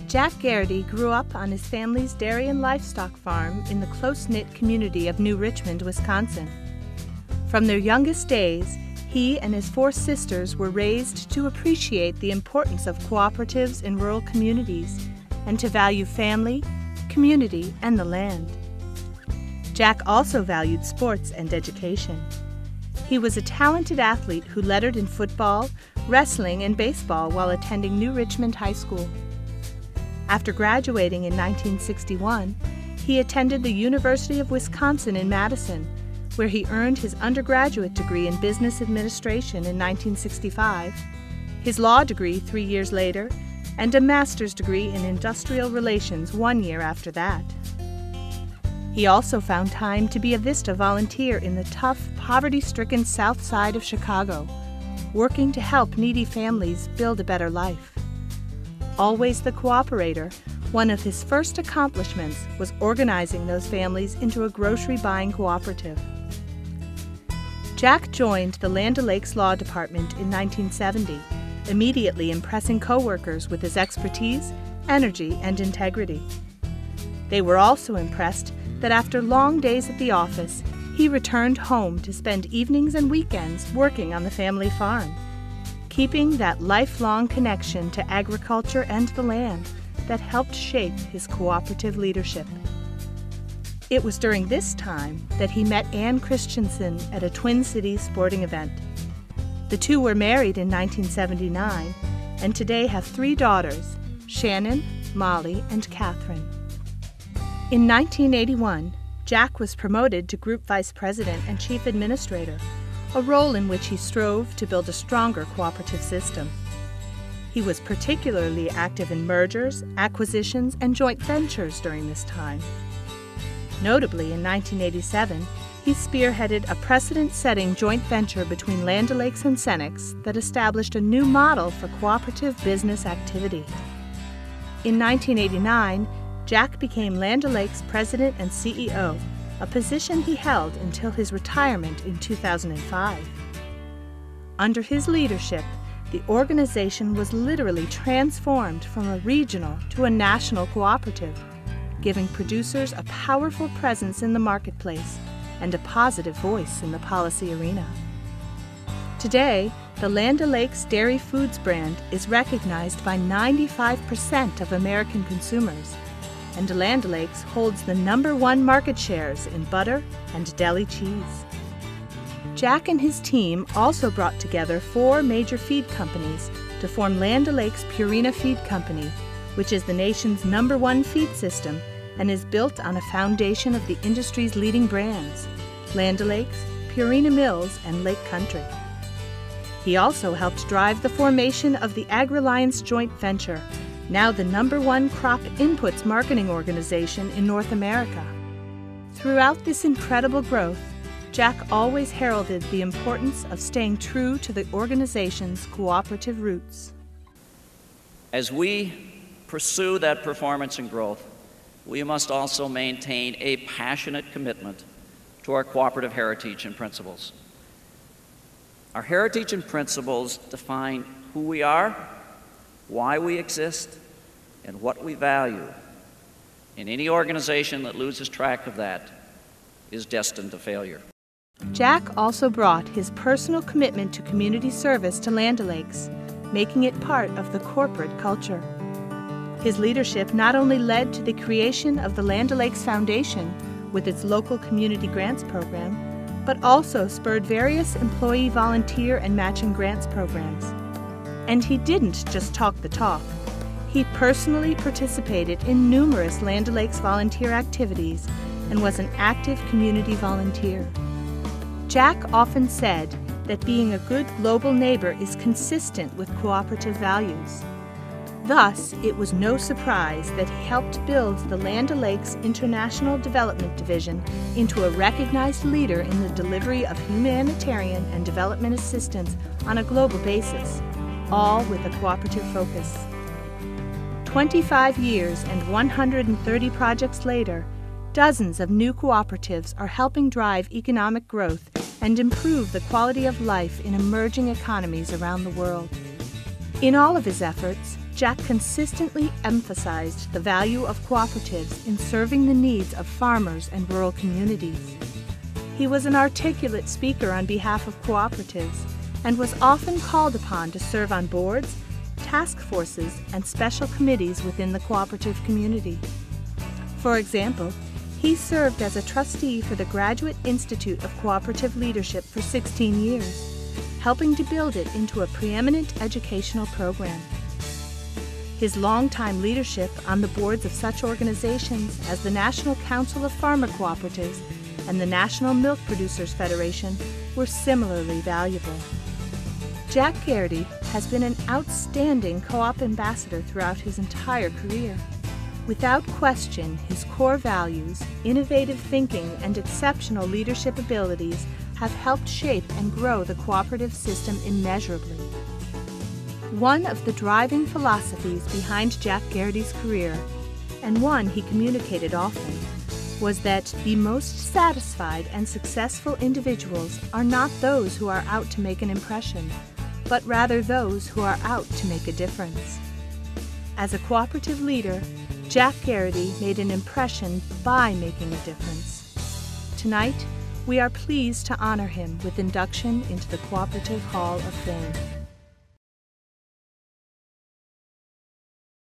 Jack Gherty grew up on his family's dairy and livestock farm in the close-knit community of New Richmond, Wisconsin. From their youngest days, he and his 4 sisters were raised to appreciate the importance of cooperatives in rural communities and to value family, community, and the land. Jack also valued sports and education. He was a talented athlete who lettered in football, wrestling, and baseball while attending New Richmond High School. After graduating in 1961, he attended the University of Wisconsin in Madison, where he earned his undergraduate degree in business administration in 1965, his law degree 3 years later, and a master's degree in industrial relations 1 year after that. He also found time to be a VISTA volunteer in the tough, poverty-stricken South Side of Chicago, working to help needy families build a better life. Always the cooperator, one of his first accomplishments was organizing those families into a grocery buying cooperative. Jack joined the Land O'Lakes Law Department in 1970, immediately impressing coworkers with his expertise, energy, and integrity. They were also impressed that after long days at the office, he returned home to spend evenings and weekends working on the family farm, keeping that lifelong connection to agriculture and the land that helped shape his cooperative leadership. It was during this time that he met Ann Christensen at a Twin Cities sporting event. The two were married in 1979 and today have 3 daughters, Shannon, Molly, and Catherine. In 1981, Jack was promoted to Group Vice President and Chief Administrator, a role in which he strove to build a stronger cooperative system. He was particularly active in mergers, acquisitions, and joint ventures during this time. Notably, in 1987, he spearheaded a precedent-setting joint venture between Land O'Lakes and Cenex that established a new model for cooperative business activity. In 1989, Jack became Land O'Lakes President and CEO, a position he held until his retirement in 2005. Under his leadership, the organization was literally transformed from a regional to a national cooperative, giving producers a powerful presence in the marketplace and a positive voice in the policy arena. Today, the Land O'Lakes Dairy Foods brand is recognized by 95% of American consumers, and Land O'Lakes holds the #1 market shares in butter and deli cheese. Jack and his team also brought together 4 major feed companies to form Land O'Lakes Purina Feed Company, which is the nation's #1 feed system and is built on a foundation of the industry's leading brands, Land O'Lakes, Purina Mills, and Lake Country. He also helped drive the formation of the AgriLiance joint venture, now the #1 crop inputs marketing organization in North America. Throughout this incredible growth, Jack always heralded the importance of staying true to the organization's cooperative roots. As we pursue that performance and growth, we must also maintain a passionate commitment to our cooperative heritage and principles. Our heritage and principles define who we are, why we exist, and what we value. And any organization that loses track of that is destined to failure. Jack also brought his personal commitment to community service to Land O'Lakes, making it part of the corporate culture. His leadership not only led to the creation of the Land O'Lakes Foundation with its local community grants program, but also spurred various employee volunteer and matching grants programs. And he didn't just talk the talk. He personally participated in numerous Land O'Lakes volunteer activities and was an active community volunteer. Jack often said that being a good global neighbor is consistent with cooperative values. Thus, it was no surprise that he helped build the Land O'Lakes International Development Division into a recognized leader in the delivery of humanitarian and development assistance on a global basis, all with a cooperative focus. 25 years and 130 projects later, dozens of new cooperatives are helping drive economic growth and improve the quality of life in emerging economies around the world. In all of his efforts, Jack consistently emphasized the value of cooperatives in serving the needs of farmers and rural communities. He was an articulate speaker on behalf of cooperatives and was often called upon to serve on boards, task forces, and special committees within the cooperative community. For example, he served as a trustee for the Graduate Institute of Cooperative Leadership for 16 years, helping to build it into a preeminent educational program. His longtime leadership on the boards of such organizations as the National Council of Farmer Cooperatives and the National Milk Producers Federation were similarly valuable. Jack Gherty has been an outstanding co-op ambassador throughout his entire career. Without question, his core values, innovative thinking, and exceptional leadership abilities have helped shape and grow the cooperative system immeasurably. One of the driving philosophies behind Jack Gherty's career, and one he communicated often, was that the most satisfied and successful individuals are not those who are out to make an impression, but rather those who are out to make a difference. As a cooperative leader, Jack Gherty made an impression by making a difference. Tonight, we are pleased to honor him with induction into the Cooperative Hall of Fame.